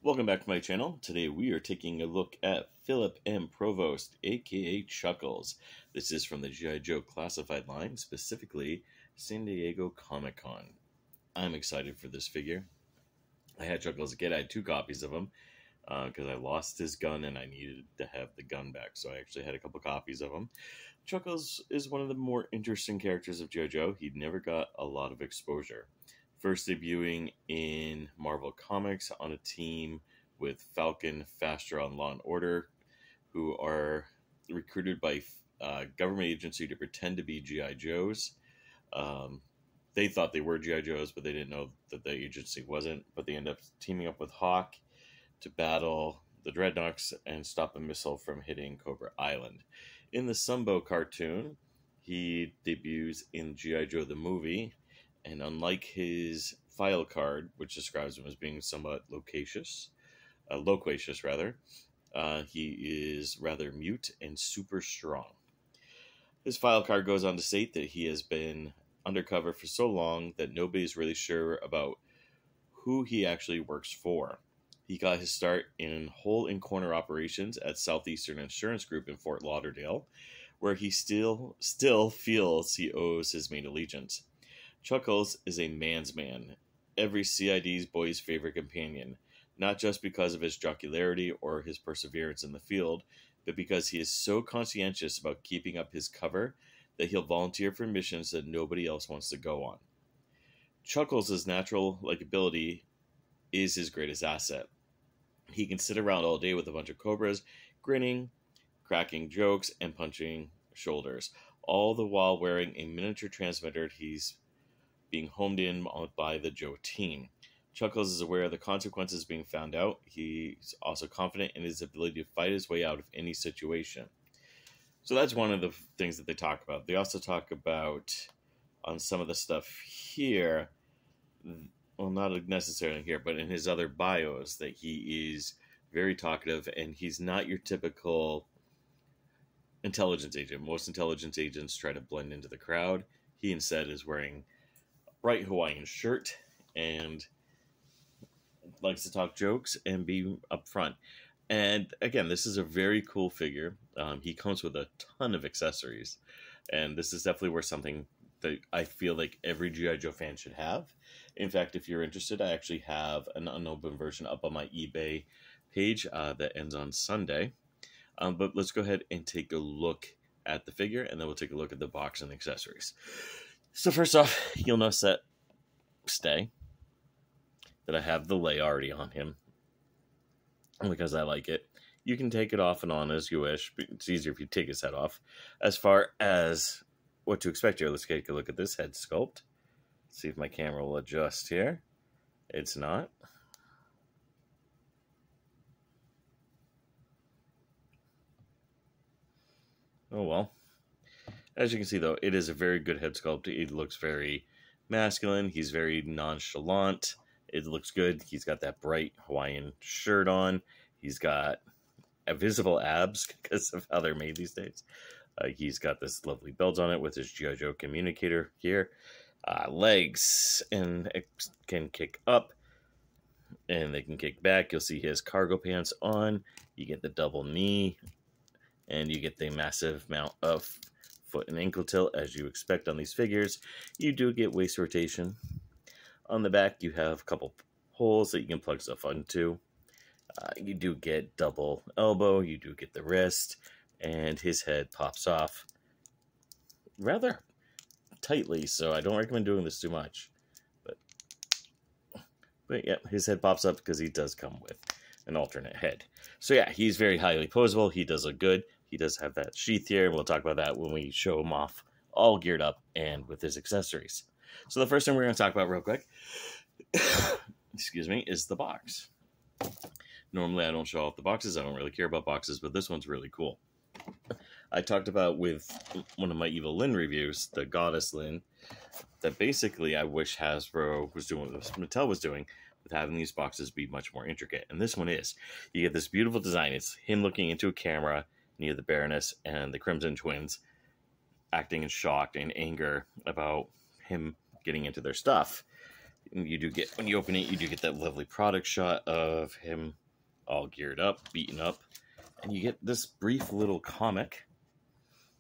Welcome back to my channel. Today we are taking a look at Philip M. Provost, aka Chuckles. This is from the G.I.Joe classified line, specifically San Diego Comic-Con. I'm excited for this figure. I had Chuckles as a kid. I had 2 copies of him because I lost his gun and I needed to have the gun back. So I actually had a couple copies of him. Chuckles is one of the more interesting characters of G.I.Joe. He never got a lot of exposure. First debuting in Marvel Comics on a team with Falcon, Fastra, and Law & Order, who are recruited by a government agency to pretend to be G.I. Joes. They thought they were G.I. Joes, but they didn't know that the agency wasn't. But they end up teaming up with Hawk to battle the Dreadnoks and stop a missile from hitting Cobra Island. In the Sunbow cartoon, he debuts in G.I. Joe the movie. And unlike his file card, which describes him as being somewhat loquacious, he is rather mute and super strong. His file card goes on to state that he has been undercover for so long that nobody's really sure about who he actually works for. He got his start in hole-in-corner operations at Southeastern Insurance Group in Fort Lauderdale, where he still feels he owes his main allegiance. Chuckles is a man's man, every CID's boy's favorite companion, not just because of his jocularity or his perseverance in the field, but because he is so conscientious about keeping up his cover that he'll volunteer for missions that nobody else wants to go on. Chuckles' natural likability is his greatest asset. He can sit around all day with a bunch of cobras, grinning, cracking jokes, and punching shoulders, all the while wearing a miniature transmitter he's being homed in by the Joe team. Chuckles is aware of the consequences being found out. He's also confident in his ability to fight his way out of any situation. So that's one of the things that they talk about. They also talk about, on some of the stuff here, well, not necessarily here, but in his other bios, that he is very talkative and he's not your typical intelligence agent. Most intelligence agents try to blend into the crowd. He instead is wearing bright Hawaiian shirt and likes to talk jokes and be upfront. And again, this is a very cool figure. He comes with a ton of accessories, and this is definitely worth something that I feel like every G.I. Joe fan should have. In fact, if you're interested, I actually have an unopened version up on my eBay page that ends on Sunday. But let's go ahead and take a look at the figure, and then we'll take a look at the box and the accessories. So first off, you'll notice that I have the lay already on him because I like it. You can take it off and on as you wish, but it's easier if you take his head off. As far as what to expect here, let's take a look at this head sculpt. See if my camera will adjust here. It's not. Oh well. As you can see, though, it is a very good head sculpt. It looks very masculine. He's very nonchalant. It looks good. He's got that bright Hawaiian shirt on. He's got visible abs because of how they're made these days. He's got this lovely belt on it with his G.I. Joe communicator here. Legs and it can kick up and they can kick back. You'll see his cargo pants on. You get the double knee and you get the massive amount of foot and ankle tilt as you expect on these figures. You do get waist rotation. On the back, you have a couple holes that you can plug stuff into. You do get double elbow. You do get the wrist. And his head pops off rather tightly, so I don't recommend doing this too much. But yeah, his head pops up because he does come with an alternate head. So yeah, he's very highly posable. He does look good. He does have that sheath here. We'll talk about that when we show him off all geared up and with his accessories. So the first thing we're going to talk about real quick, excuse me, is the box. Normally I don't show off the boxes. I don't really care about boxes, but this one's really cool. I talked about with one of my Evil Lynn reviews, the Goddess Lynn, that basically I wish Hasbro was doing what Mattel was doing with having these boxes be much more intricate. And this one is. You get this beautiful design. It's him looking into a camera near the Baroness and the Crimson Twins acting in shock and anger about him getting into their stuff. You do get, when you open it, you do get that lovely product shot of him all geared up, beaten up, and you get this brief little comic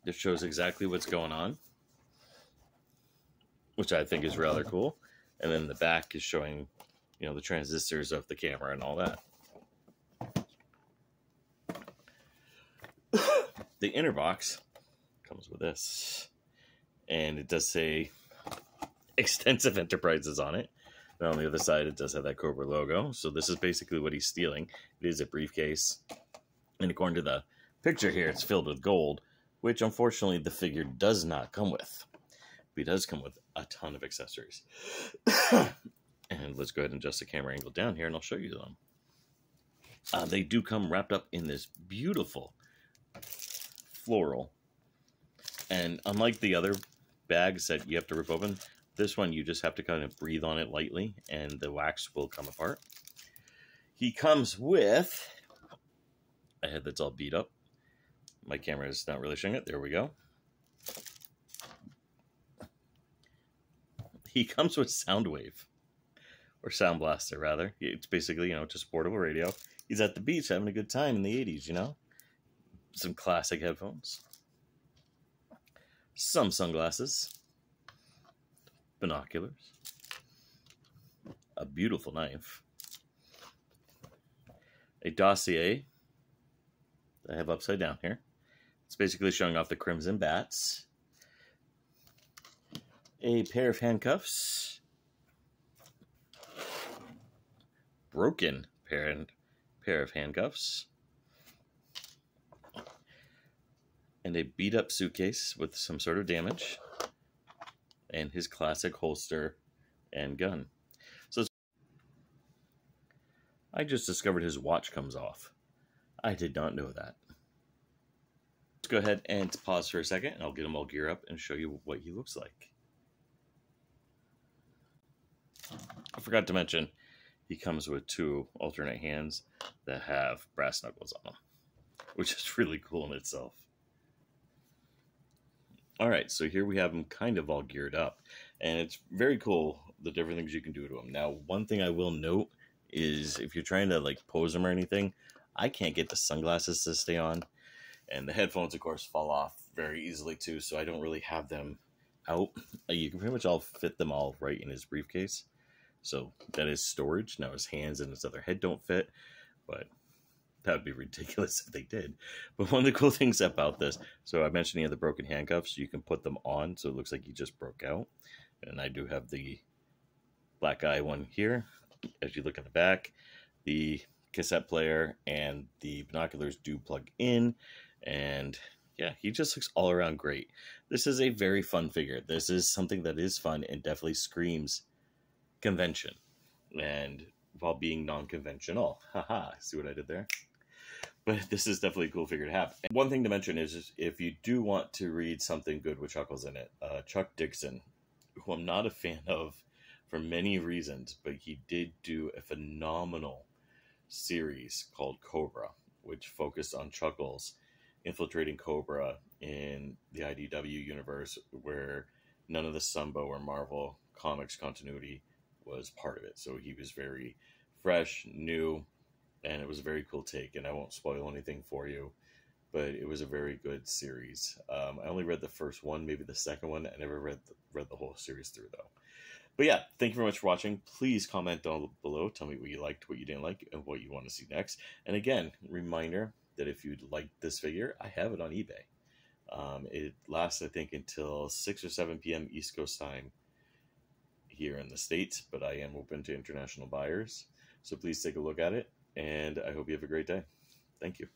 that shows exactly what's going on, which I think is rather cool. And then the back is showing, the transistors of the camera and all that. The inner box comes with this, and it does say Extensive Enterprises on it. And on the other side, it does have that Cobra logo. So this is basically what he's stealing. It is a briefcase, and according to the picture here, it's filled with gold, which unfortunately the figure does not come with. But he does come with a ton of accessories. And let's go ahead and adjust the camera angle down here, and I'll show you them. They do come wrapped up in this beautiful floral. And unlike the other bags that you have to rip open, this one you just have to kind of breathe on it lightly, and the wax will come apart. He comes with a head that's all beat up. My camera is not really showing it. There we go. He comes with Soundwave. Or Sound Blaster, rather. It's basically, just a portable radio. He's at the beach having a good time in the 80s, Some classic headphones. Some sunglasses. Binoculars. A beautiful knife. A dossier that I have upside down here. It's basically showing off the Crimson Bats. A pair of handcuffs. Broken pair of handcuffs, and a beat up suitcase with some sort of damage, and his classic holster and gun. So I just discovered his watch comes off. I did not know that. Let's go ahead and pause for a second, and I'll get him all gear up and show you what he looks like. I forgot to mention, he comes with 2 alternate hands that have brass knuckles on them, which is really cool in itself. All right, so here we have him kind of all geared up, and it's very cool the different things you can do to him. Now, one thing I will note is if you're trying to pose him or anything, I can't get the sunglasses to stay on, and the headphones, of course, fall off very easily too, so I don't really have them out. You can pretty much all fit them all right in his briefcase. So that is storage. Now his hands and his other head don't fit, but that would be ridiculous if they did. But one of the cool things about this, so I mentioned he had the broken handcuffs. You can put them on, so it looks like he just broke out. And I do have the black eye one here. As you look in the back, the cassette player and the binoculars do plug in. And yeah, he just looks all around great. This is a very fun figure. This is something that is fun and definitely screams convention, and while being non-conventional. Haha, see what I did there? But this is definitely a cool figure to have. And one thing to mention is if you do want to read something good with Chuckles in it, Chuck Dixon, who I'm not a fan of for many reasons, but he did do a phenomenal series called Cobra, which focused on Chuckles infiltrating Cobra in the IDW universe, where none of the Sunbow or Marvel Comics continuity was part of it. So he was very fresh, new, and it was a very cool take. And I won't spoil anything for you, but it was a very good series. I only read the first one, maybe the second one. I never read the whole series through though. But yeah, thank you very much for watching. Please comment down below. Tell me what you liked, what you didn't like, and what you want to see next. And again, reminder that if you'd like this figure, I have it on eBay. It lasts, I think, until 6 or 7 p.m. East Coast time here in the States, but I am open to international buyers. So please take a look at it, and I hope you have a great day. Thank you.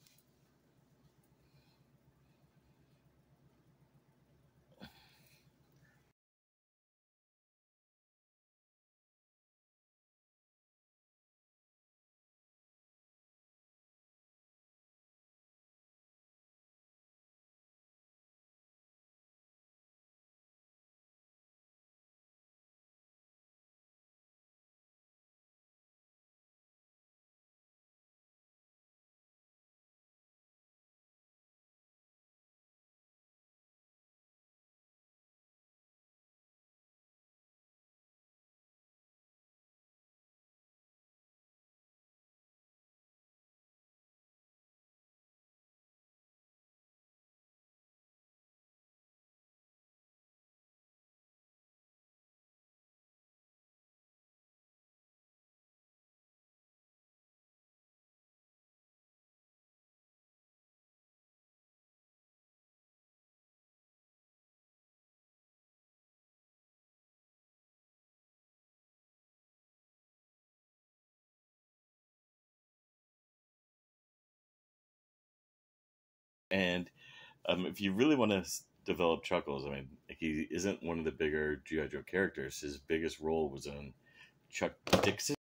And if you really want to develop Chuckles, I mean, he isn't one of the bigger G.I. Joe characters. His biggest role was in Chuck Dixon.